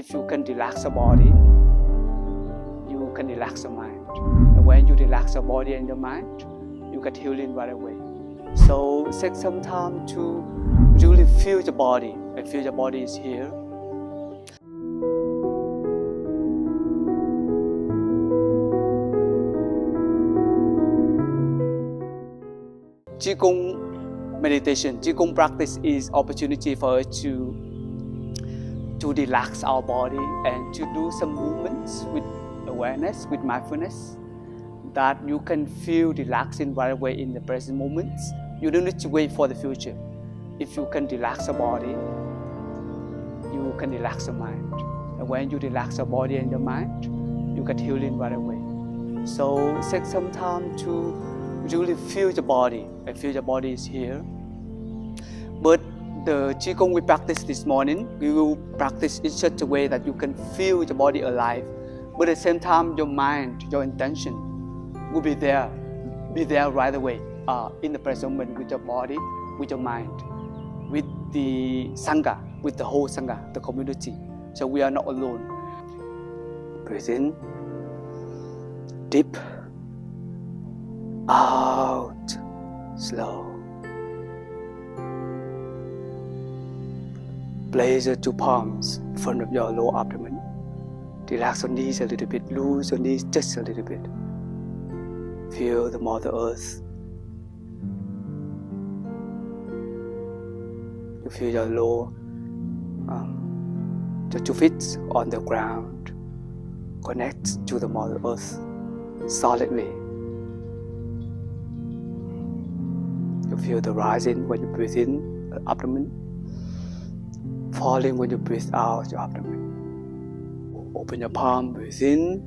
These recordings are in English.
if you can relax your body, you can relax your mind. And when you relax your body and your mind, you get healing right away. So take some time to really feel your body and feel your body is here. Qigong meditation, Qigong practice is opportunity for us to relax our body and to do some movements with awareness, with mindfulness, that you can feel relaxing right away in the present moments. You don't need to wait for the future. If you can relax your body, you can relax your mind. And when you relax your body and your mind, you get healing right away. So take some time to really feel your body and feel your body is here. But the Qigong we practiced this morning, we will practice in such a way that you can feel your body alive. But at the same time, your mind, your intention will be there right away in the present moment with your body, with your mind, with the Sangha, with the whole Sangha, the community. So we are not alone. Breathe in, deep, out, slow. Place your two palms in front of your lower abdomen. Relax your knees a little bit, loose your knees just a little bit. Feel the Mother Earth. You feel your lower, your 2 feet on the ground. Connect to the Mother Earth solidly. You feel the rising when you breathe in, the abdomen. Falling when you breathe out your abdomen. Open your palm, breathe in,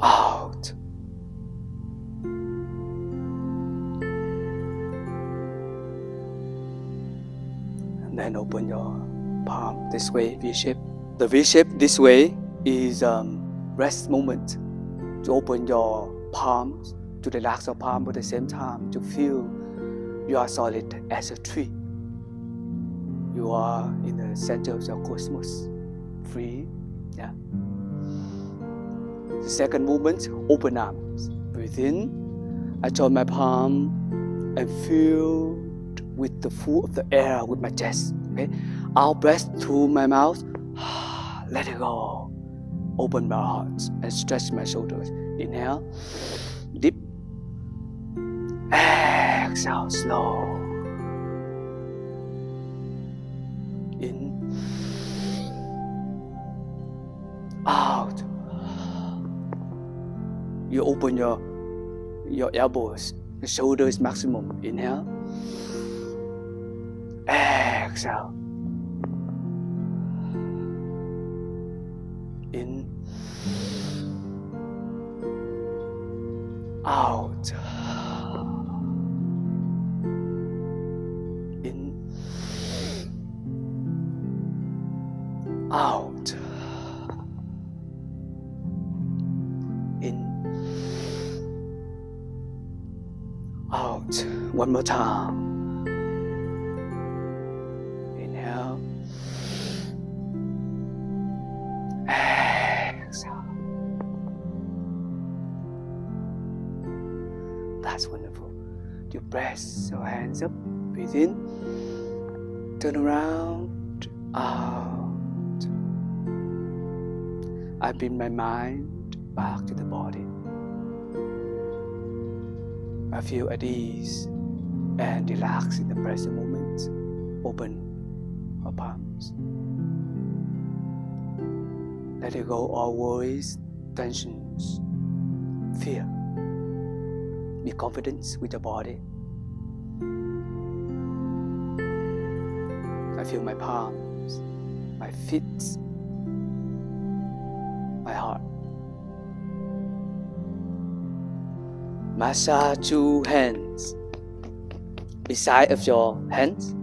out. And then open your palm this way, V-shape. The V-shape this way is rest moment. To open your palms, to relax your palm, but at the same time to feel you are solid as a tree. You are in the center of your cosmos, free. Yeah. The second movement, open arms. Breathe in. I join my palm and feel with the full of the air with my chest. Okay. Out breath through my mouth. Let it go. Open my heart and stretch my shoulders. Inhale. Deep. Exhale. Slow. In, out. You open your elbows, your shoulders maximum. Inhale. Exhale. In, out. Out. In. Out. One more time. Inhale. Exhale. That's wonderful. You press your hands up. Breathe in. Turn around. Out. I bring my mind back to the body. I feel at ease and relax in the present moment. Open our palms. Let it go all worries, tensions, fear. Be confident with your body. I feel my palms, my feet, my heart. Massage 2 hands beside of your hands.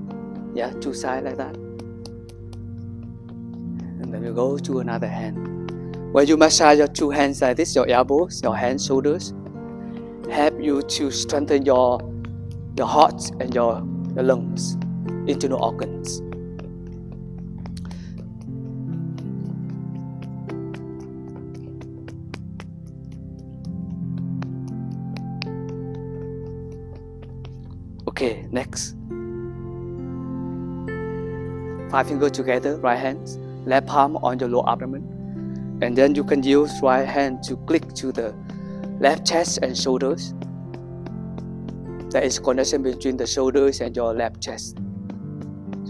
Yeah, 2 sides like that. And then you go to another hand. When you massage your 2 hands like this, your elbows, your hands, shoulders, help you to strengthen your heart and your lungs, internal organs. Okay, next. 5 fingers together, right hands, left palm on your lower abdomen. And then you can use right hand to click to the left chest and shoulders. There is connection between the shoulders and your left chest.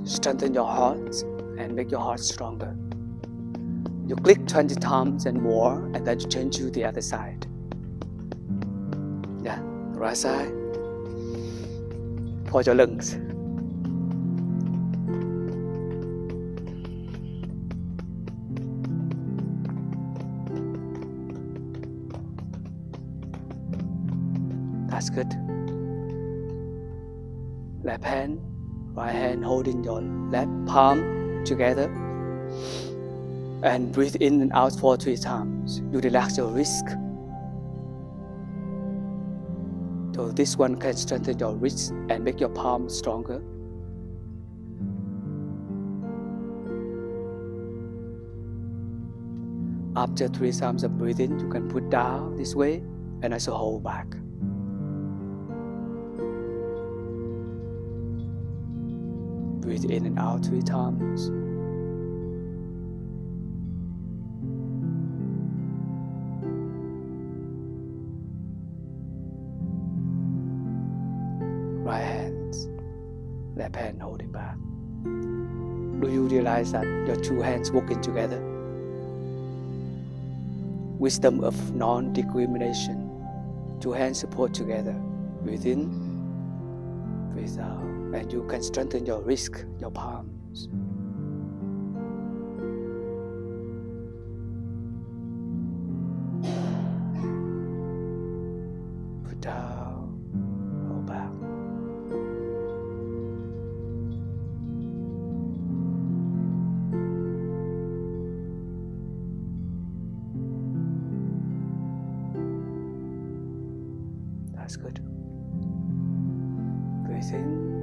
Strengthen your heart and make your heart stronger. You click 20 times and more, and then you change to the other side. Yeah, right side. For your lungs. That's good. Left hand, right hand holding your left palm together. And breathe in and out for 3 times. You relax your wrist. So this one can strengthen your wrist and make your palm stronger. After 3 times of breathing, you can put down this way and also hold back. Breathe in and out 3 times. Right hand, left hand holding back. Do you realize that your 2 hands working together? Wisdom of non-discrimination. 2 hands support together. Breathe in, breathe out. And you can strengthen your wrist, your palms. Put down, hold back. That's good. Breathe in.